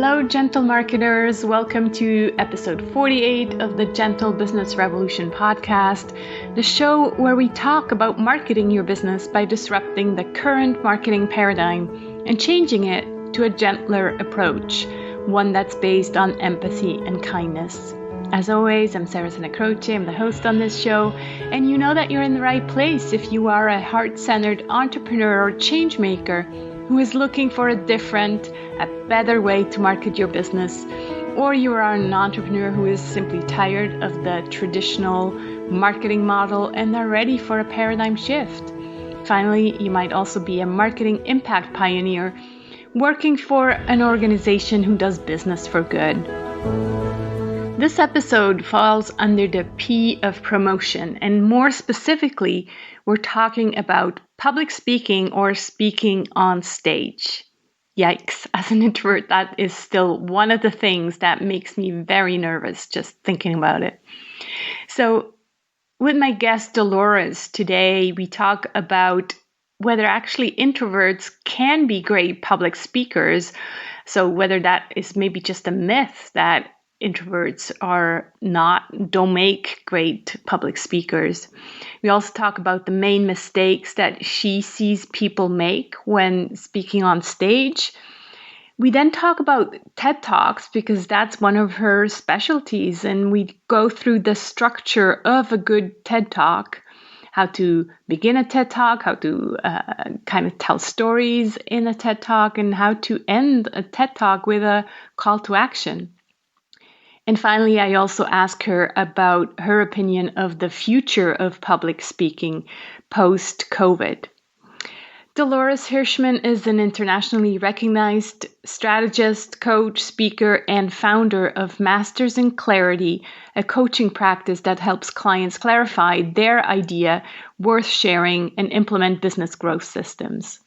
Hello, gentle marketers. Welcome to episode 48 of the Gentle Business Revolution podcast, the show where we talk about marketing your business by disrupting the current marketing paradigm and changing it to a gentler approach, one that's based on empathy and kindness. As always, I'm Sarah Croce. I'm the host on this show, and you know that you're in the right place if you are a heart-centered entrepreneur or change maker who is looking for a different, a better way to market your business, or you are an entrepreneur who is simply tired of the traditional marketing model and are ready for a paradigm shift. Finally, you might also be a marketing impact pioneer working for an organization who does business for good. This episode falls under the P of promotion, and more specifically, we're talking about public speaking or speaking on stage. Yikes, as an introvert, that is still one of the things that makes me very nervous just thinking about it. So with my guest Dolores today, we talk about whether actually introverts can be great public speakers. So whether that is maybe just a myth that introverts don't make great public speakers. We also talk about the main mistakes that she sees people make when speaking on stage. We then talk about TED Talks because that's one of her specialties, and we go through the structure of a good TED Talk, how to begin a TED Talk, how to kind of tell stories in a TED Talk, and how to end a TED Talk with a call to action. And finally, I also ask her about her opinion of the future of public speaking post-COVID. Dolores Hirschmann is an internationally recognized strategist, coach, speaker, and founder of Masters in Clarity, a coaching practice that helps clients clarify their idea worth sharing and implement business growth systems.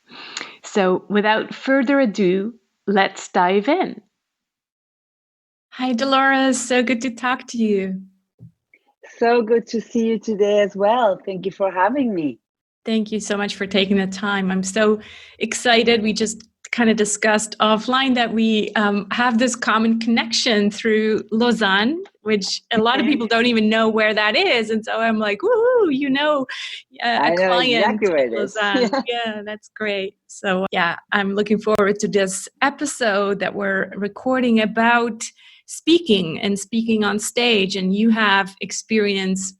So without further ado, let's dive in. Hi, Dolores. So good to talk to you. So good to see you today as well. Thank you for having me. Thank you so much for taking the time. I'm so excited. We just kind of discussed offline that we have this common connection through Lausanne, which a lot of people don't even know where that is. And so I'm like, woohoo, a client exactly where it in Lausanne. Yeah, that's great. So yeah, I'm looking forward to this episode that we're recording about speaking and speaking on stage. And you have experience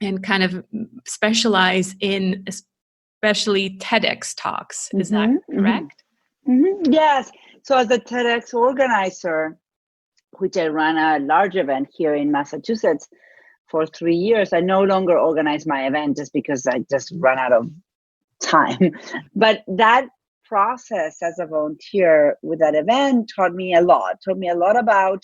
and kind of specialize in especially TEDx talks. Is that correct? Mm-hmm. Yes. So as a TEDx organizer, which I ran a large event here in Massachusetts for 3 years, I no longer organize my event just because I just run out of time. But that process as a volunteer with that event taught me a lot about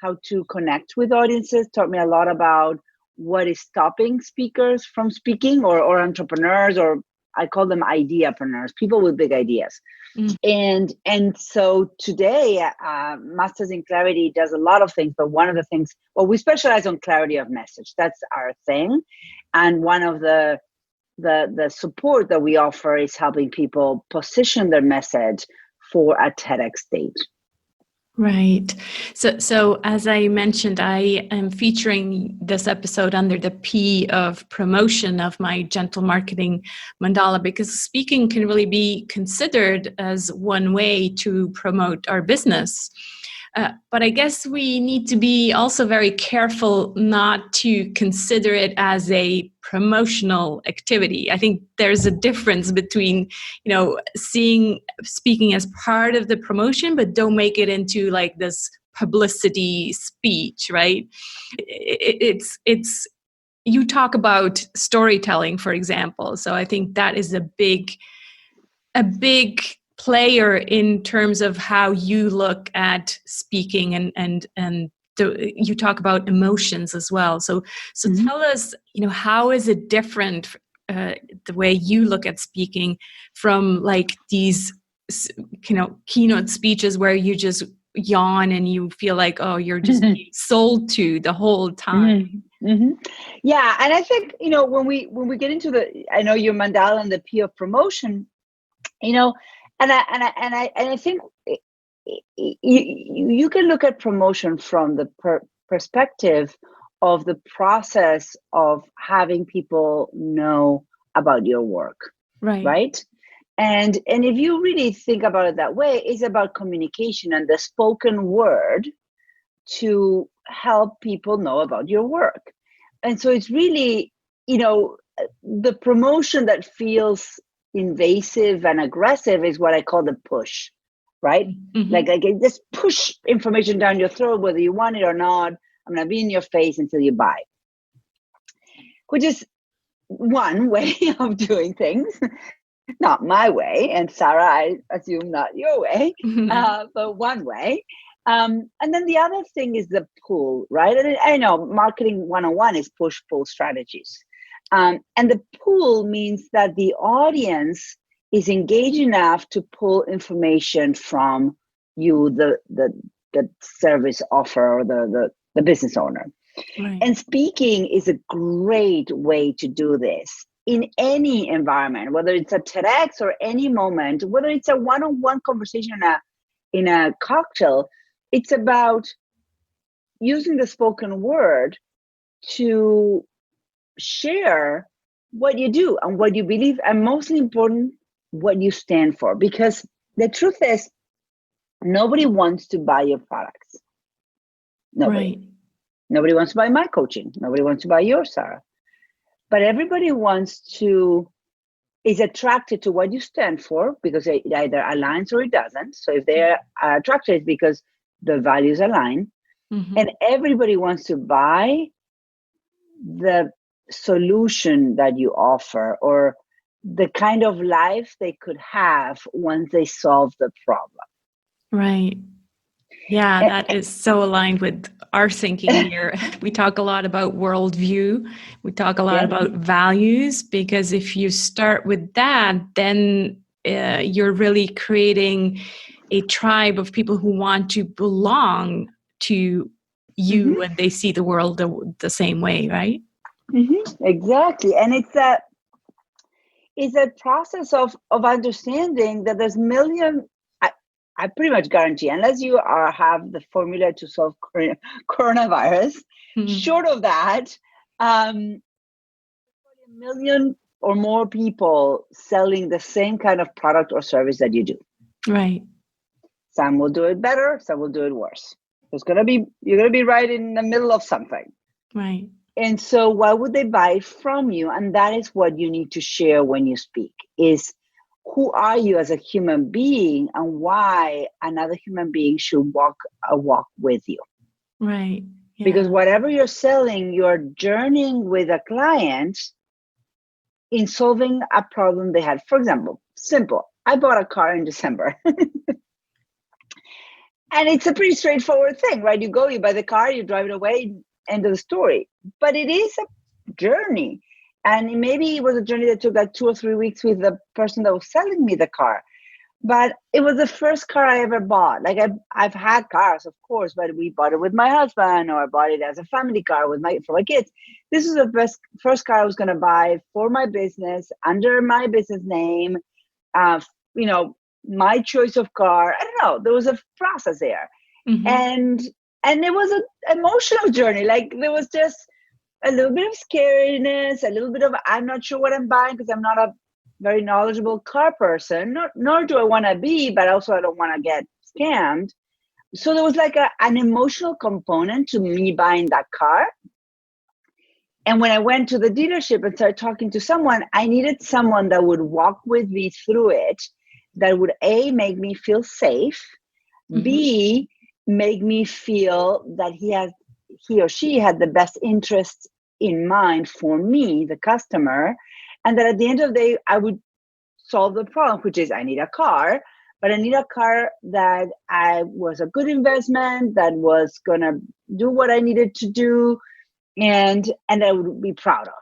how to connect with audiences, taught me a lot about what is stopping speakers from speaking or entrepreneurs, or I call them ideapreneurs, people with big ideas. And so today, Masters in Clarity does a lot of things, but one of the things, we specialize on clarity of message. That's our thing. And one of the support that we offer is helping people position their message for a TEDx stage. Right. So as I mentioned, I am featuring this episode under the P of promotion of my gentle marketing mandala, because speaking can really be considered as one way to promote our business. But I guess we need to be also very careful not to consider it as a promotional activity. I think there's a difference between, speaking as part of the promotion, but don't make it into like this publicity speech, right? It's you talk about storytelling, for example. So I think that is a big player in terms of how you look at speaking and you talk about emotions as well. So tell us, how is it different, the way you look at speaking from like these, keynote speeches where you just yawn and you feel like, oh, you're just being sold to the whole time. Yeah. And I think, when we get into I know your mandala and the P of promotion, and I think you can look at promotion from the perspective of the process of having people know about your work, right? And if you really think about it that way, it's about communication and the spoken word to help people know about your work. And so it's really, the promotion that feels invasive and aggressive is what I call the push, right? Mm-hmm. Like just push information down your throat, whether you want it or not. I'm going to be in your face until you buy, which is one way of doing things. Not my way, and Sarah, I assume not your way, but one way. And then the other thing is the pull, right? And I know marketing 101 is push-pull strategies. And the pull means that the audience is engaged enough to pull information from you, the service offer or the business owner. Right. And speaking is a great way to do this in any environment, whether it's a TEDx or any moment, whether it's a one-on-one conversation in a cocktail. It's about using the spoken word to share what you do and what you believe, and mostly important, what you stand for. Because the truth is, nobody wants to buy your products. Nobody. Right. Nobody wants to buy my coaching. Nobody wants to buy yours, Sarah. But everybody is attracted to what you stand for, because it either aligns or it doesn't. So if they're attracted, it's because the values align. Mm-hmm. And everybody wants to buy the solution that you offer, or the kind of life they could have once they solve the problem. Right. Yeah, that is so aligned with our thinking here. We talk a lot about worldview. We talk a lot about values, because if you start with that, then you're really creating a tribe of people who want to belong to you, mm-hmm. and they see the world the same way, right? Mm-hmm. Exactly. And it's a process of understanding that there's millions. I pretty much guarantee, unless you have the formula to solve coronavirus, mm-hmm. short of that, a million or more people selling the same kind of product or service that you do. Right. Some will do it better, some will do it worse. You're gonna be right in the middle of something. Right. And so why would they buy from you? And that is what you need to share when you speak, is who are you as a human being, and why another human being should walk a walk with you. Right. Yeah. Because whatever you're selling, you're journeying with a client in solving a problem they had. For example, simple. I bought a car in December. And it's a pretty straightforward thing, right? You buy the car, you drive it away, end of the story. But it is a journey. And maybe it was a journey that took like 2 or 3 weeks with the person that was selling me the car. But it was the first car I ever bought. Like I've had cars, of course, but we bought it with my husband, or I bought it as a family car for my kids. This is the first car I was going to buy for my business, under my business name, my choice of car. I don't know. There was a process there. Mm-hmm. And it was an emotional journey. Like there was just a little bit of scariness, a little bit of, I'm not sure what I'm buying because I'm not a very knowledgeable car person, nor do I want to be, but also I don't want to get scammed. So there was like an emotional component to me buying that car. And when I went to the dealership and started talking to someone, I needed someone that would walk with me through it, that would A, make me feel safe, mm-hmm. B, make me feel that he or she had the best interests in mind for me, the customer, and that at the end of the day, I would solve the problem, which is I need a car, but I need a car that was a good investment, that was going to do what I needed to do, and I would be proud of.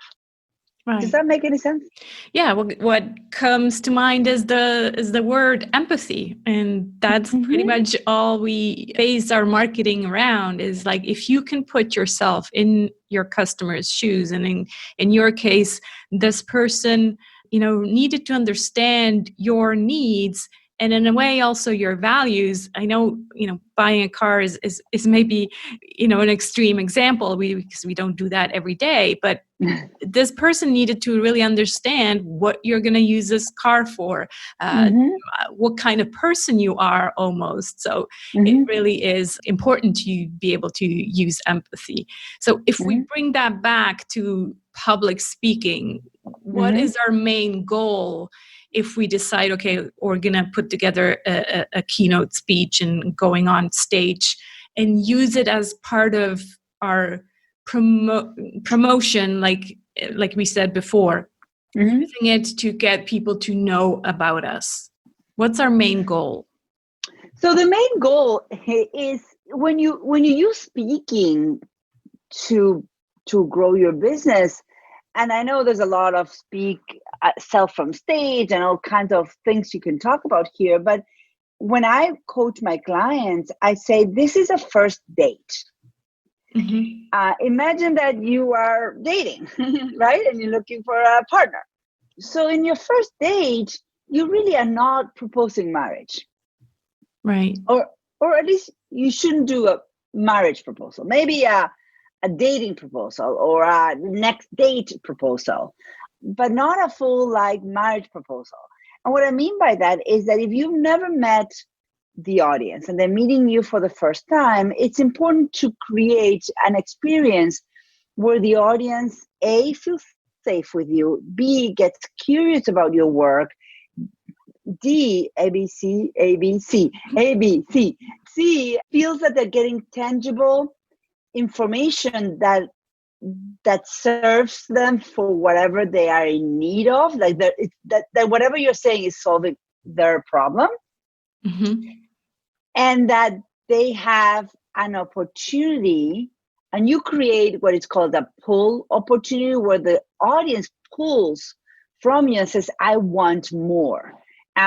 Right. Does that make any sense? Yeah. Well, what comes to mind is the word empathy, and that's mm-hmm. pretty much all we base our marketing around. Is like, if you can put yourself in your customer's shoes, and in your case, this person, needed to understand your needs And in a way, also your values. I know, buying a car is maybe, an extreme example because we don't do that every day. But this person needed to really understand what you're going to use this car for, what kind of person you are almost. So it really is important to be able to use empathy. So if we bring that back to public speaking, what is our main goal if we decide, okay, we're going to put together a keynote speech and going on stage and use it as part of our promotion, like we said before, using it to get people to know about us? What's our main goal? So the main goal is when you use speaking to grow your business, and I know there's a lot of self from stage and all kinds of things you can talk about here, but when I coach my clients, I say this is a first date. Imagine that you are dating, right? And you're looking for a partner. So in your first date, you really are not proposing marriage. Right. Or at least you shouldn't do a marriage proposal. Maybe a dating proposal or a next date proposal, but not a full marriage proposal. And what I mean by that is that if you've never met the audience and they're meeting you for the first time, it's important to create an experience where the audience A, feels safe with you, B, gets curious about your work, D, ABC, C, feels that they're getting tangible information that serves them for whatever they are in need of, like that whatever you're saying is solving their problem, and that they have an opportunity, and you create what is called a pull opportunity, where the audience pulls from you and says, I want more.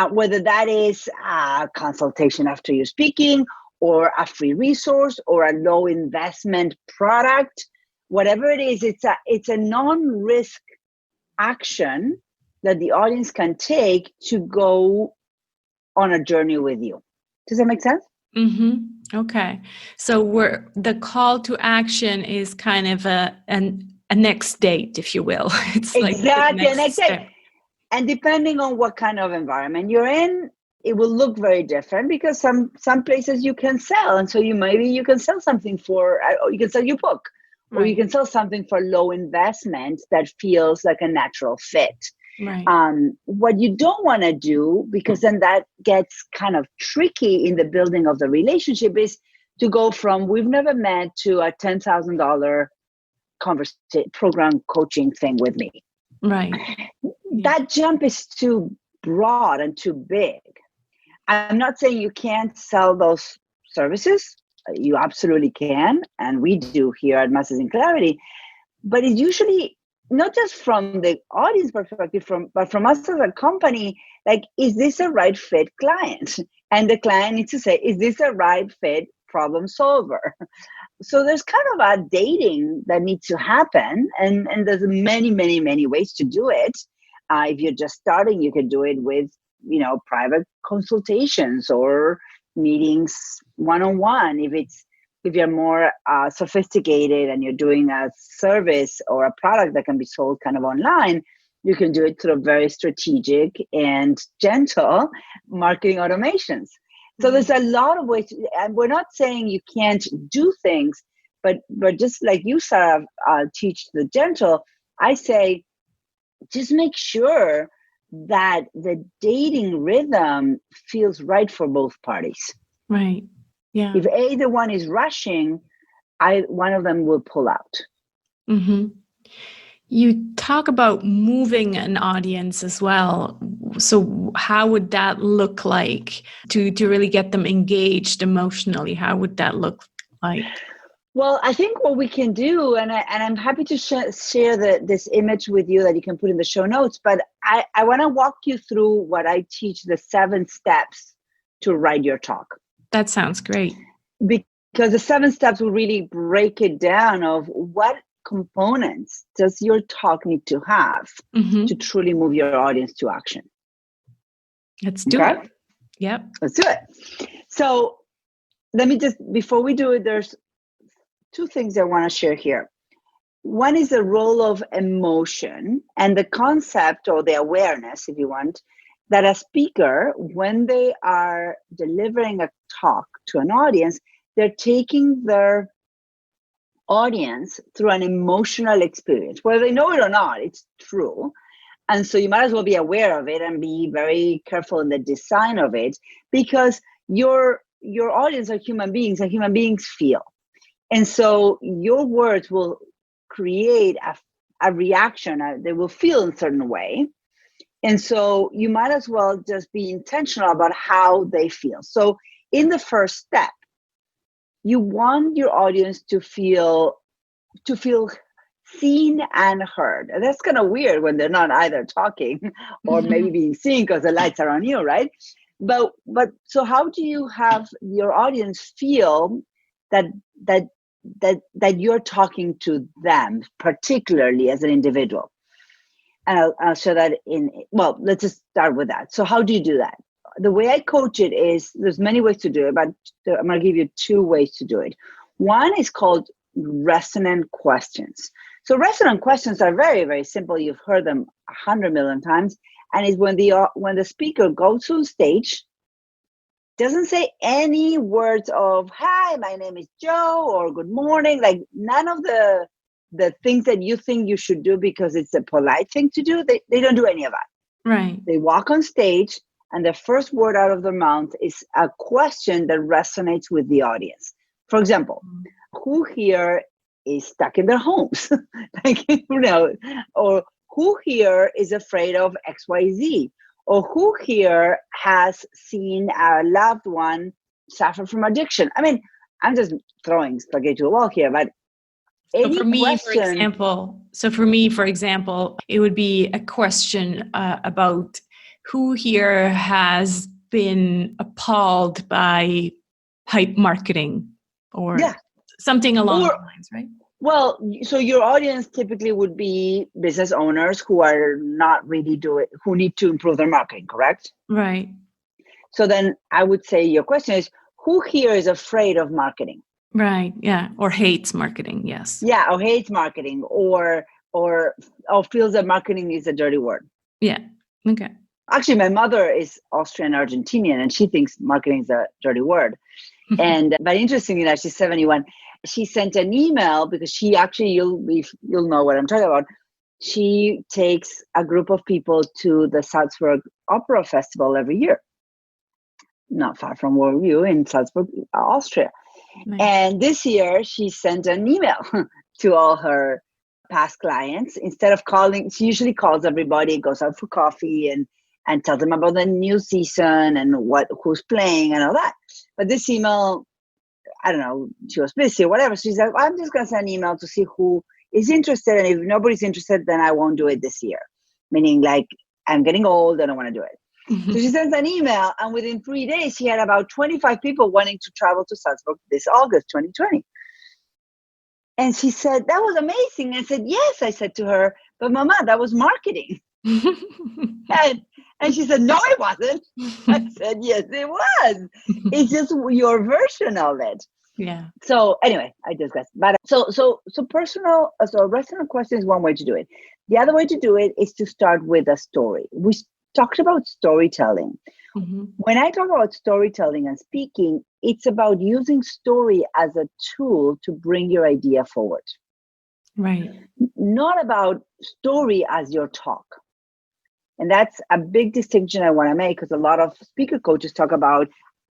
Whether that is a consultation after you're speaking, or a free resource, or a low investment product, whatever it is, it's a non-risk action that the audience can take to go on a journey with you. Does that make sense? Okay. So the call to action is kind of a next date, if you will. It's exactly a next date. And depending on what kind of environment you're in, it will look very different, because some places you can sell. And so you can sell something or you can sell your book, right, or you can sell something for low investment that feels like a natural fit. Right. What you don't want to do, because then that gets kind of tricky in the building of the relationship, is to go from we've never met to a $10,000 program coaching thing with me. Right. That jump is too broad and too big. I'm not saying you can't sell those services. You absolutely can. And we do here at Masters in Clarity. But it's usually not just from the audience perspective, but from us as a company, is this a right fit client? And the client needs to say, is this a right fit problem solver? So there's kind of a dating that needs to happen. And there's many, many, many ways to do it. If you're just starting, you can do it with, private consultations or meetings one-on-one. If you're more sophisticated and you're doing a service or a product that can be sold kind of online, you can do it through very strategic and gentle marketing automations. So there's a lot of ways, and we're not saying you can't do things, but just like you, Sarah, teach the gentle, I say, just make sure that the dating rhythm feels right for both parties. Right. Yeah. If either one is rushing, one of them will pull out. You talk about moving an audience as well. So how would that look like to really get them engaged emotionally? How would that look like? Well, I think what we can do, and I'm happy to share this image with you that you can put in the show notes, but I want to walk you through what I teach, the 7 steps to write your talk. That sounds great. Because the 7 steps will really break it down of what components does your talk need to have to truly move your audience to action. Let's do it. Yep. Let's do it. So let me just, before we do it, there's two things I want to share here. One is the role of emotion and the concept, or the awareness, if you want, that a speaker, when they are delivering a talk to an audience, they're taking their audience through an emotional experience. Whether they know it or not, it's true. And so you might as well be aware of it and be very careful in the design of it, because your audience are human beings, and human beings feel. And so your words will create a reaction. They will feel in a certain way. And so you might as well just be intentional about how they feel. So in the first step, you want your audience to feel seen and heard. And that's kind of weird when they're not either talking or maybe being seen because the lights are on you, right? But so how do you have your audience feel that you're talking to them, particularly as an individual? And I'll show that well, let's just start with that. So how do you do that? The way I coach it is, there's many ways to do it, but I'm going to give you two ways to do it. One is called resonant questions. So resonant questions are very, very simple. You've heard them 100 million times. And it's when the speaker goes on stage, doesn't say any words of, hi, my name is Joe, or good morning, like none of the things that you think you should do because it's a polite thing to do. They don't do any of that. Right. They walk on stage, and the first word out of their mouth is a question that resonates with the audience. For example, who here is stuck in their homes? Or who here is afraid of XYZ? Or who here has seen a loved one suffer from addiction? I mean, I'm just throwing spaghetti to a wall here, but So for me, for example, it would be a question about who here has been appalled by hype marketing, or something along those lines, right? Well, so your audience typically would be business owners who are not really who need to improve their marketing, correct? Right. So then I would say your question is, who here is afraid of marketing? Right. Yeah. Or hates marketing. Yes. Yeah. Or hates marketing, or feels that marketing is a dirty word. Yeah. Okay. Actually, my mother is Austrian Argentinian, and she thinks marketing is a dirty word. But interestingly enough, she's 71. She sent an email because she actually, you'll know what I'm talking about. She takes a group of people to the Salzburg Opera Festival every year, not far from where you in Salzburg, Austria. Nice. And this year she sent an email to all her past clients. Instead of calling, she usually calls everybody, goes out for coffee and tells them about the new season and who's playing and all that. But this email, I don't know, she was busy or whatever. So she said, I'm just going to send an email to see who is interested. And if nobody's interested, then I won't do it this year. Meaning, like, I'm getting old, I don't want to do it. Mm-hmm. So she sends an email, and within 3 days, she had about 25 people wanting to travel to Salzburg this August 2020. And she said, that was amazing. I said, yes, I said to her, but Mama, that was marketing. And she said, no, it wasn't. I said, yes, it was. It's just your version of it. Yeah. So anyway, I digress. But so resonant question is one way to do it. The other way to do it is to start with a story. We talked about storytelling. Mm-hmm. When I talk about storytelling and speaking, it's about using story as a tool to bring your idea forward. Right. Not about story as your talk. And that's a big distinction I want to make, because a lot of speaker coaches talk about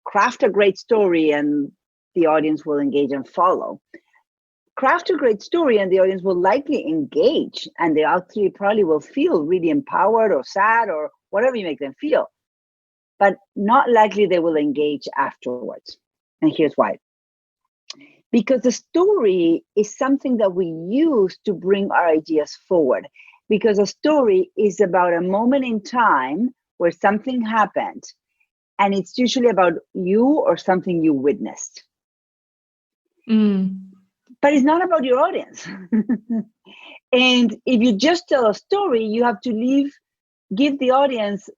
craft a great story and the audience will engage and follow. Craft a great story and the audience will likely engage, and they actually probably will feel really empowered or sad or whatever you make them feel, but not likely they will engage afterwards. And here's why. Because the story is something that we use to bring our ideas forward. Because a story is about a moment in time where something happened, and it's usually about you or something you witnessed. But it's not about your audience. And if you just tell a story, you have to leave give the audience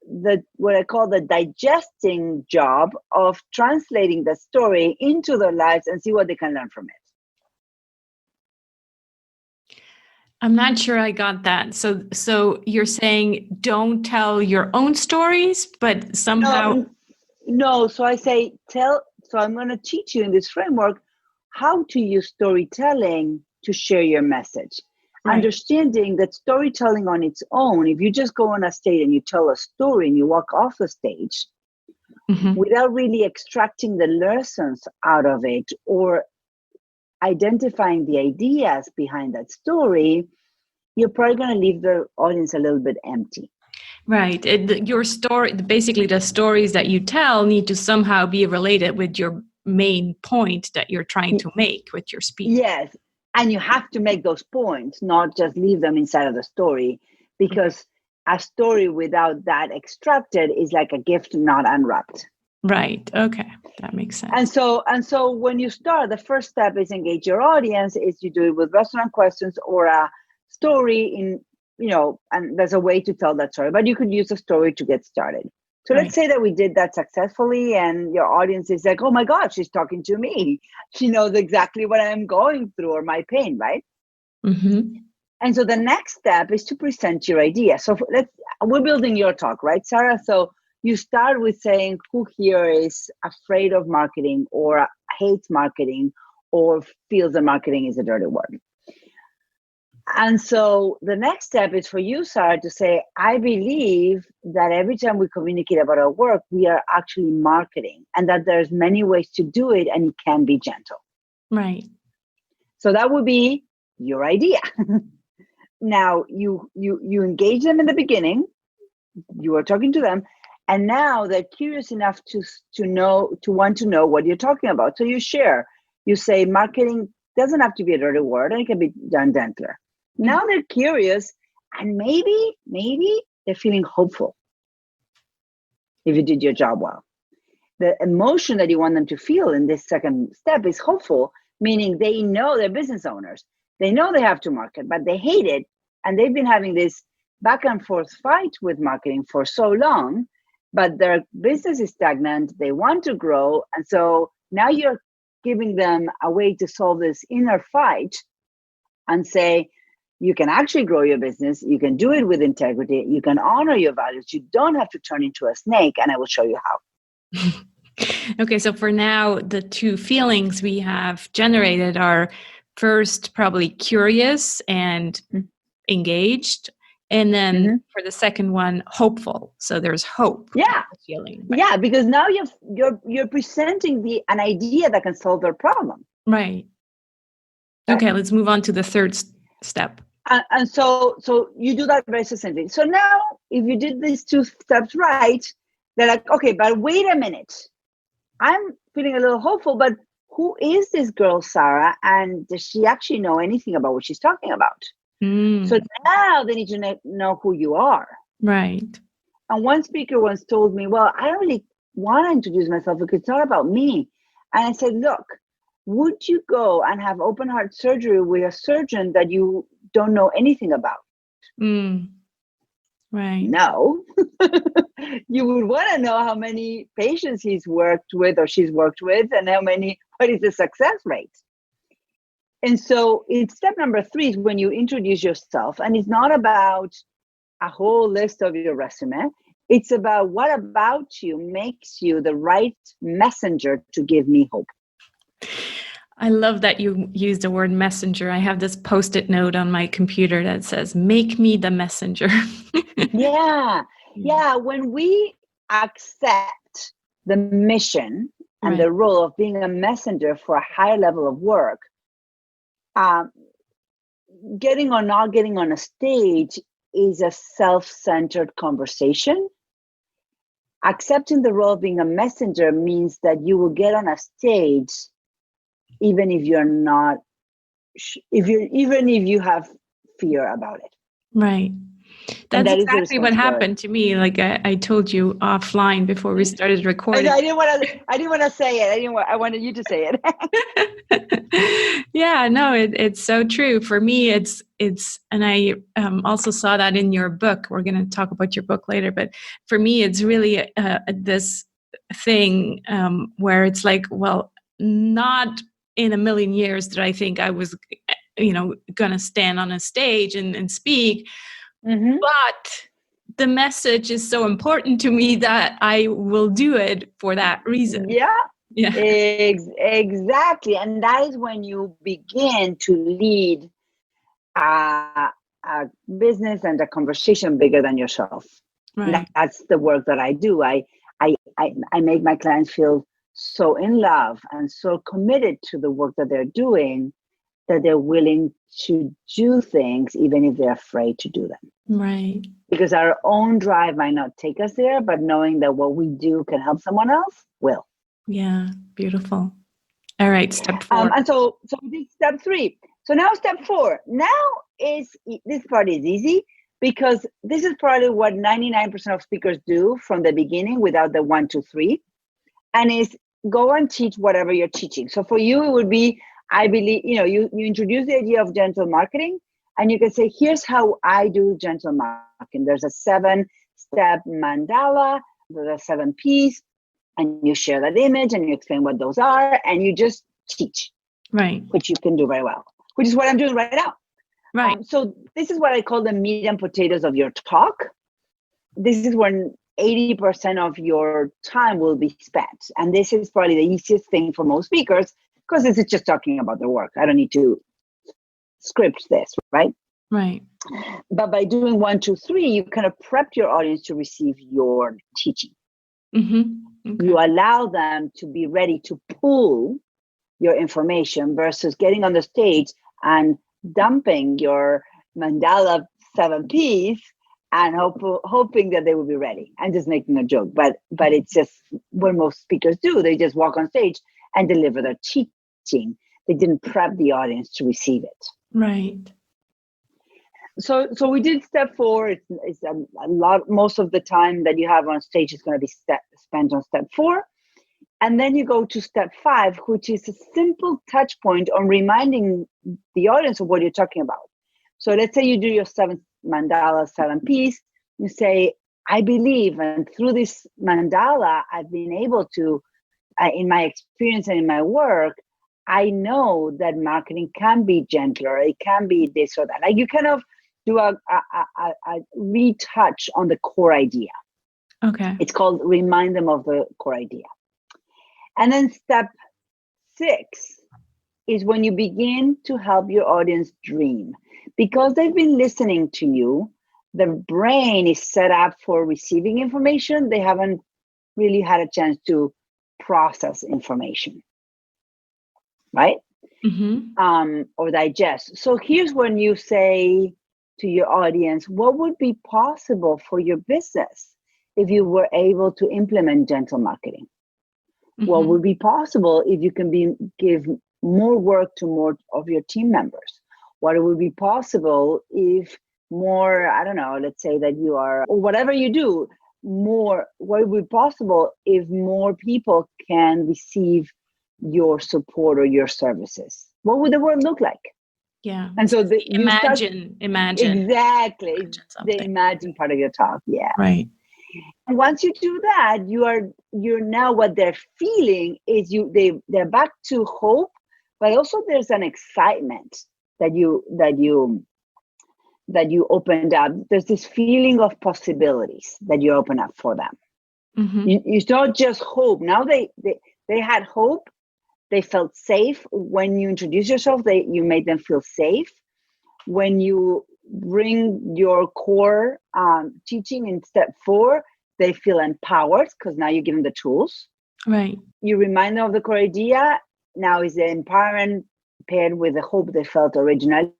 what I call the digesting job of translating the story into their lives and see what they can learn from it. I'm not sure I got that. So you're saying don't tell your own stories, but somehow... No. So I say so I'm going to teach you in this framework how to use storytelling to share your message. Right. Understanding that storytelling on its own, if you just go on a stage and you tell a story and you walk off the stage without really extracting the lessons out of it or identifying the ideas behind that story, you're probably going to leave the audience a little bit empty. Right. Your story, basically the stories that you tell need to somehow be related with your main point that you're trying to make with your speech. Yes. And you have to make those points, not just leave them inside of the story, because a story without that extracted is like a gift not unwrapped. Right. Okay. That makes sense. And so when you start, the first step is engage your audience, is you do it with restaurant questions or a story in, and there's a way to tell that story, but you could use a story to get started. So let's say that we did that successfully and your audience is like, oh my God, she's talking to me. She knows exactly what I'm going through or my pain, right? Mm-hmm. And so the next step is to present your idea. So we're building your talk, right, Sarah? So you start with saying who here is afraid of marketing or hates marketing or feels that marketing is a dirty word. And so the next step is for you, Sarah, to say, I believe that every time we communicate about our work, we are actually marketing and that there's many ways to do it and it can be gentle. Right. So that would be your idea. Now you engage them in the beginning, you are talking to them, and now they're curious enough to want to know what you're talking about. So you share, you say marketing doesn't have to be a dirty word and it can be done gentler. Now they're curious and maybe they're feeling hopeful if you did your job well. The emotion that you want them to feel in this second step is hopeful, meaning they know they're business owners. They know they have to market, but they hate it. And they've been having this back and forth fight with marketing for so long, but their business is stagnant. They want to grow. And so now you're giving them a way to solve this inner fight and say, you can actually grow your business. You can do it with integrity. You can honor your values. You don't have to turn into a snake, and I will show you how. Okay, so for now, the two feelings we have generated are first probably curious and engaged, and then for the second one, hopeful. So there's hope. Yeah, feeling. Right? Yeah, because now you're presenting an idea that can solve their problem. Right. Okay, let's move on to the third step. And so you do that very succinctly. So now, if you did these two steps right, they're like, okay, but wait a minute. I'm feeling a little hopeful, but who is this girl, Sarah? And does she actually know anything about what she's talking about? So now they need to know who you are. Right. And one speaker once told me, well, I don't really want to introduce myself because it's not about me. And I said, look, would you go and have open heart surgery with a surgeon that you don't know anything about? Right. No. You would want to know how many patients he's worked with or she's worked with and what is the success rate. And so it's step number 3 is when you introduce yourself, and it's not about a whole list of your resume. It's about what about you makes you the right messenger to give me hope. I love that you use the word messenger. I have this Post-it note on my computer that says, make me the messenger. Yeah. When we accept the mission and the role of being a messenger for a higher level of work, getting or not getting on a stage is a self-centered conversation. Accepting the role of being a messenger means that you will get on a stage even if you're not, even if you have fear about it. Right. That's exactly what happened to me. Like I told you offline before we started recording. I didn't want to say it. I wanted you to say it. Yeah, no, it's so true. For me, it's, and I also saw that in your book. We're going to talk about your book later, but for me, it's really this thing where it's like, well, not in a million years did I think I was, going to stand on a stage and speak, but the message is so important to me that I will do it for that reason. Yeah. Yeah. Exactly. And that is when you begin to lead a business and a conversation bigger than yourself. Right. And that's the work that I do. I make my clients feel so in love and so committed to the work that they're doing that they're willing to do things even if they're afraid to do them. Right. Because our own drive might not take us there, but knowing that what we do can help someone else will. Yeah, beautiful. All right, step 4. And so we did step 3. So now step 4. Now this part is easy because this is probably what 99% of speakers do from the beginning without the 1, 2, 3, and is go and teach whatever you're teaching. So for you, it would be, I believe, you introduce the idea of gentle marketing, and you can say, here's how I do gentle marketing. There's a 7-step mandala, there's a 7 P's, and you share that image and you explain what those are, and you just teach. Right. Which you can do very well, which is what I'm doing right now. Right. So this is what I call the meat and potatoes of your talk. This is when 80% of your time will be spent. And this is probably the easiest thing for most speakers because this is just talking about their work. I don't need to script this, right? Right. But by doing 1, 2, 3, you kind of prep your audience to receive your teaching. Mm-hmm. Okay. You allow them to be ready to pull your information versus getting on the stage and dumping your mandala 7 P's and hoping that they will be ready. I'm just making a joke, but it's just what most speakers do. They just walk on stage and deliver their teaching. They didn't prep the audience to receive it. Right. So we did step 4. It's a lot. Most of the time that you have on stage is going to be spent on step 4. And then you go to step 5, which is a simple touch point on reminding the audience of what you're talking about. So let's say you do your 7 mandala, 7 P's. You say, I believe, and through this mandala, I've been able to, in my experience and in my work, I know that marketing can be gentler. It can be this or that. Like you kind of do a retouch on the core idea. Okay. It's called remind them of the core idea. And then step 6 is when you begin to help your audience dream. Because they've been listening to you, the brain is set up for receiving information. They haven't really had a chance to process information, right? Mm-hmm. Or digest. So here's when you say to your audience, what would be possible for your business if you were able to implement gentle marketing? Mm-hmm. What would be possible if you can give more work to more of your team members? What would be possible if more, I don't know, let's say that you are, or whatever you do, more, what would be possible if more people can receive your support or your services? What would the world look like? Yeah. And so imagine. Exactly. The imagine part of your talk. Yeah. Right. And once you do that, you're now, what they're feeling is they're back to hope, but also there's an excitement that you opened up. There's this feeling of possibilities that you open up for them. Mm-hmm. You don't just hope. Now they had hope. They felt safe when you introduce yourself. You made them feel safe. When you bring your core teaching in step 4, they feel empowered because now you give them the tools. Right. You remind them of the core idea. Now is the empowerment paired with the hope they felt originally.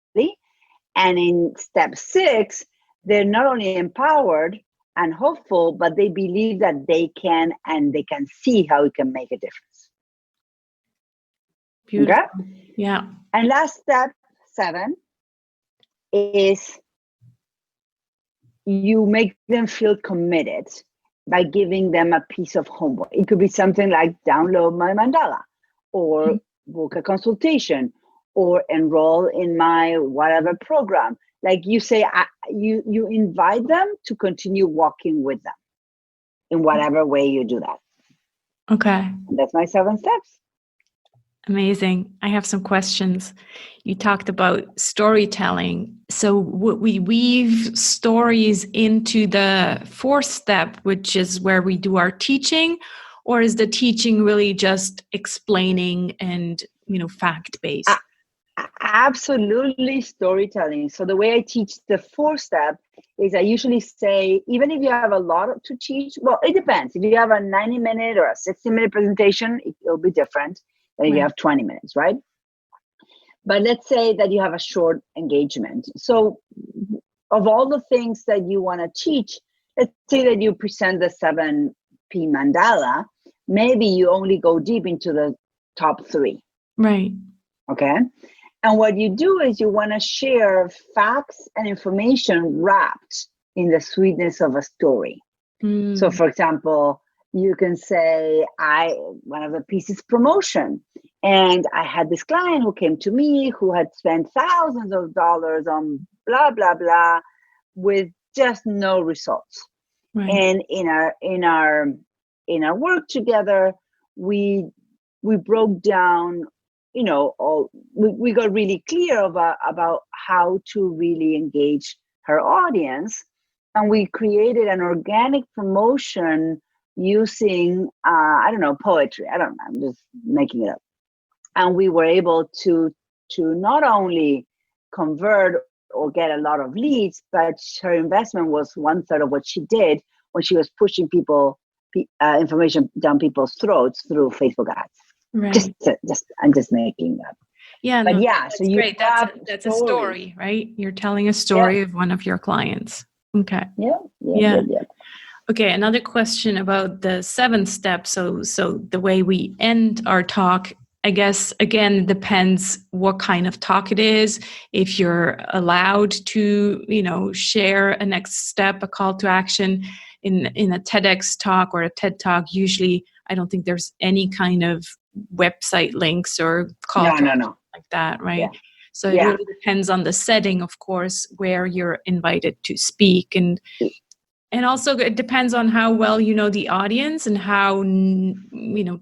And in step 6, they're not only empowered and hopeful, but they believe that they can, and they can see how it can make a difference. Beautiful. Okay? Yeah. And last step, 7, is you make them feel committed by giving them a piece of homework. It could be something like download my mandala, or book a consultation or enroll in my whatever program. Like you say, you invite them to continue walking with them in whatever way you do that. Okay. And that's my 7 steps. Amazing. I have some questions. You talked about storytelling. So would we weave stories into the 4th step, which is where we do our teaching, or is the teaching really just explaining and, fact-based? Absolutely storytelling. So the way I teach the 4th step is I usually say, even if you have a lot to teach, well, it depends. If you have a 90-minute or a 60-minute presentation, it'll be different than if you have 20 minutes, right? But let's say that you have a short engagement. So of all the things that you want to teach, let's say that you present the 7P mandala, maybe you only go deep into the top 3. Right. Okay. And what you do is you want to share facts and information wrapped in the sweetness of a story. So for example, you can say, one of the pieces promotion. And I had this client who came to me who had spent thousands of dollars on blah, blah, blah, with just no results. Right. And in our work together, we broke down, we got really clear about how to really engage her audience. And we created an organic promotion using, poetry. I don't know, I'm just making it up. And we were able to not only convert or get a lot of leads, but her investment was 1/3 of what she did when she was pushing information down people's throats through Facebook ads. Right. I'm just making that. Yeah. But that's so you great. That's a story, right? You're telling a story of one of your clients. Okay. Yeah. Okay. Another question about the 7th step. So the way we end our talk, I guess, again, depends what kind of talk it is. If you're allowed to, share a next step, a call to action in a TEDx talk or a TED talk, usually I don't think there's any kind of website links or call to action like that, right? Yeah. So it really depends on the setting, of course, where you're invited to speak. And also it depends on how well you know the audience and how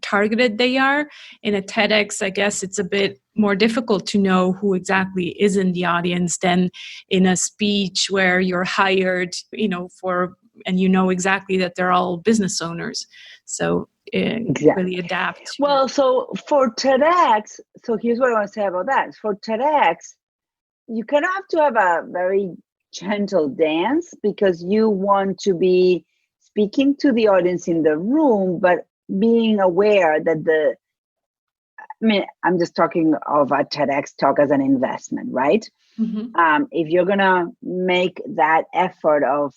targeted they are. In a TEDx, I guess it's a bit more difficult to know who exactly is in the audience than in a speech where you're hired, and exactly that they're all business owners. So really adapt. Well, so for TEDx, so here's what I want to say about that. For TEDx, you kind of have to have a very gentle dance because you want to be speaking to the audience in the room, but being aware that I'm just talking of a TEDx talk as an investment, right? Mm-hmm. If you're going to make that effort of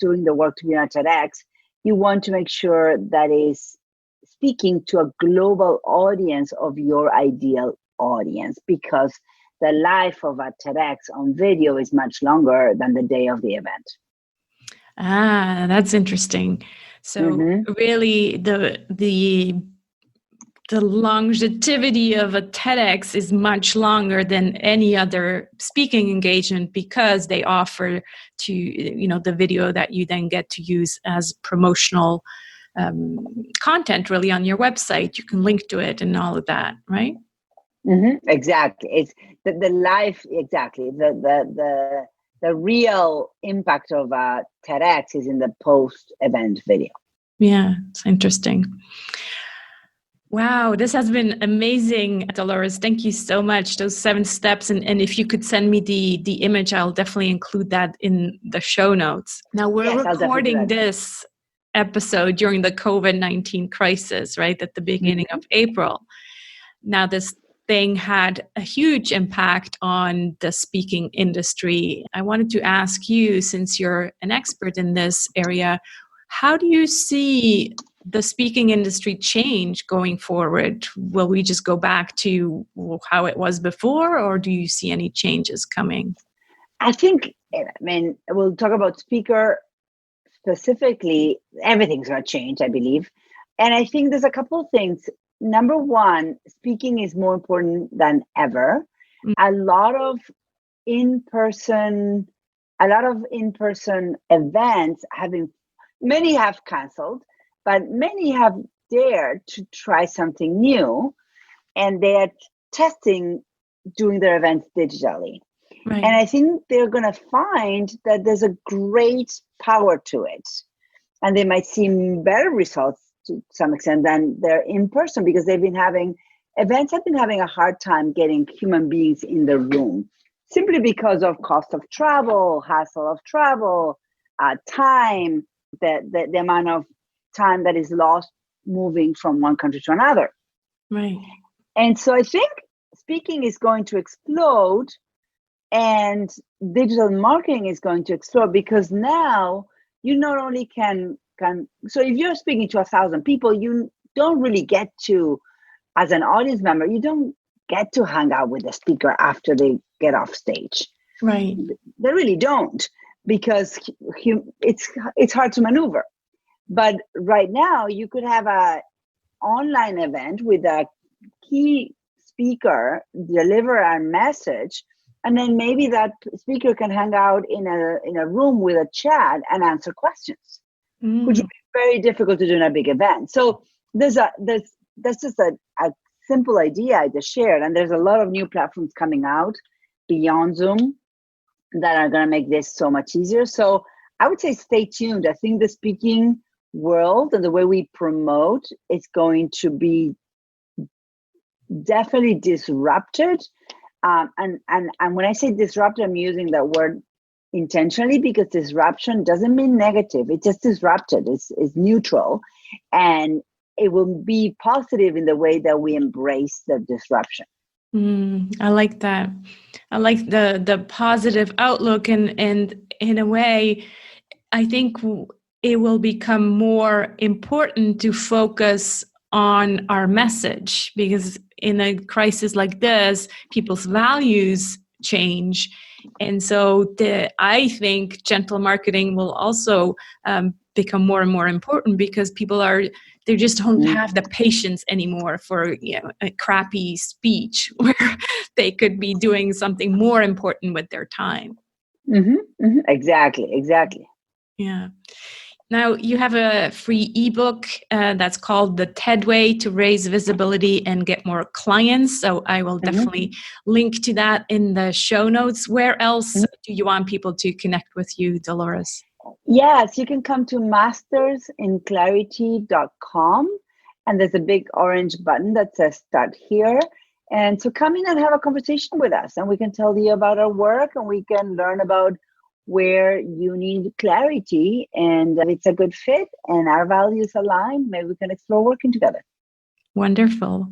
doing the work to be on TEDx, you want to make sure that is speaking to a global audience of your ideal audience, because the life of a TEDx on video is much longer than the day of the event. That's interesting. So really the longevity of a TEDx is much longer than any other speaking engagement because they offer to, the video that you then get to use as promotional content really on your website. You can link to it and all of that, right? Mm-hmm. Exactly. It's the life. Exactly. The real impact of TEDx is in the post-event video. Yeah, it's interesting. Wow, this has been amazing, Dolores. Thank you so much. Those 7 steps. And if you could send me the image, I'll definitely include that in the show notes. Now, we're recording this episode during the COVID-19 crisis, right, at the beginning of April. Now, this thing had a huge impact on the speaking industry. I wanted to ask you, since you're an expert in this area, how do you see the speaking industry change going forward? Will we just go back to how it was before, or do you see any changes coming? I think, we'll talk about speaker specifically. Everything's going to change, I believe. And I think there's a couple of things. number one, speaking is more important than ever. A lot of in-person events many have canceled, but many have dared to try something new, and they are testing doing their events digitally. Right. And I think they're going to find that there's a great power to it. And they might see better results to some extent than they're in person, because events have been having a hard time getting human beings in the room, simply because of cost of travel, hassle of travel, time, the amount of time that is lost moving from one country to another. Right. And so I think speaking is going to explode, and digital marketing is going to explode, because now you not only can so if you're speaking to 1,000 people, you don't really get to, as an audience member, you don't get to hang out with the speaker after they get off stage. Right. They really don't, because it's hard to maneuver. But right now you could have a online event with a key speaker deliver a message, and then maybe that speaker can hang out in a room with a chat and answer questions, which would be very difficult to do in a big event. So that's just a simple idea I just shared, and there's a lot of new platforms coming out beyond Zoom that are going to make this so much easier. So I would say stay tuned. I think the speaking world and the way we promote is going to be definitely disrupted. And when I say disrupted, I'm using that word intentionally, because disruption doesn't mean negative. It's just disrupted. It's neutral, and it will be positive in the way that we embrace the disruption. I like that. I like the positive outlook, and in a way, I think it will become more important to focus on our message, because in a crisis like this, people's values change. And so I think gentle marketing will also become more and more important, because people they just don't have the patience anymore for a crappy speech, where they could be doing something more important with their time. Exactly. Yeah. Now, you have a free ebook that's called The TED Way to Raise Visibility and Get More Clients. So I will definitely link to that in the show notes. Where else do you want people to connect with you, Dolores? Yes, you can come to mastersinclarity.com, and there's a big orange button that says Start Here. And so come in and have a conversation with us, and we can tell you about our work, and we can learn about where you need clarity, and if it's a good fit and our values align, maybe we can explore working together. Wonderful.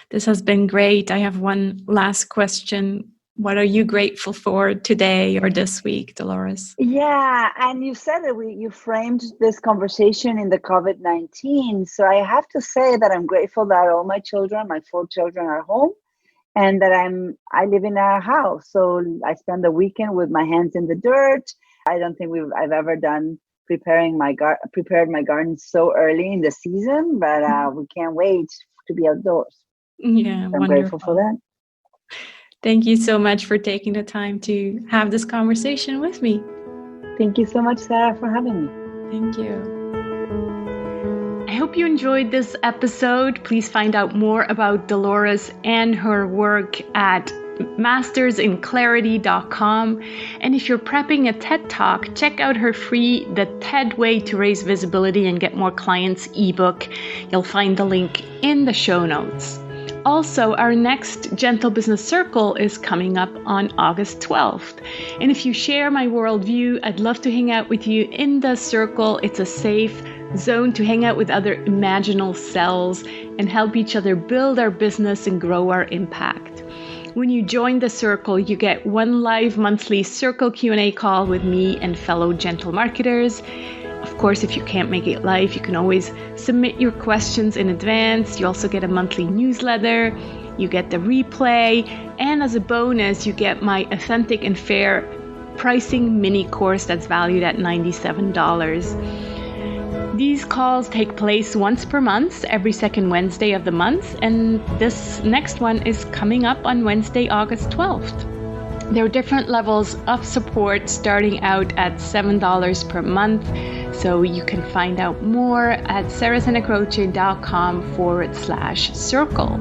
This has been great. I have one last question. What are you grateful for today or this week, Dolores? Yeah, and you said that you framed this conversation in the COVID-19. So I have to say that I'm grateful that all my 4 children are home, and that I live in a house. So I spend the weekend with my hands in the dirt. I don't think I've ever prepared my garden so early in the season, but we can't wait to be outdoors. Yeah, so I'm grateful for that. Thank you so much for taking the time to have this conversation with me. Thank you so much, Sarah, for having me. Thank you. I hope you enjoyed this episode. Please find out more about Dolores and her work at mastersinclarity.com. And if you're prepping a TED Talk, check out her free The TED Way to Raise Visibility and Get More Clients ebook. You'll find the link in the show notes. Also, our next Gentle Business Circle is coming up on August 12th. And if you share my worldview, I'd love to hang out with you in the circle. It's a safe zone to hang out with other imaginal selves and help each other build our business and grow our impact. When you join the circle, you get one live monthly circle Q&A call with me and fellow gentle marketers. Of course, if you can't make it live, you can always submit your questions in advance. You also get a monthly newsletter, you get the replay, and as a bonus, you get my authentic and fair pricing mini course that's valued at $97. These calls take place once per month, every second Wednesday of the month, and this next one is coming up on Wednesday, August 12th. There are different levels of support starting out at $7 per month, so you can find out more at sarahsenecroce.com/circle.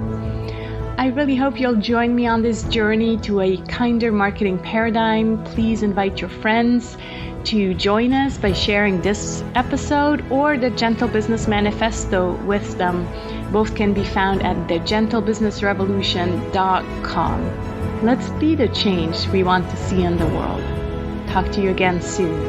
I really hope you'll join me on this journey to a kinder marketing paradigm. Please invite your friends to join us by sharing this episode or the Gentle Business Manifesto with them. Both can be found at theGentleBusinessRevolution.com. Let's be the change we want to see in the world. Talk to you again soon.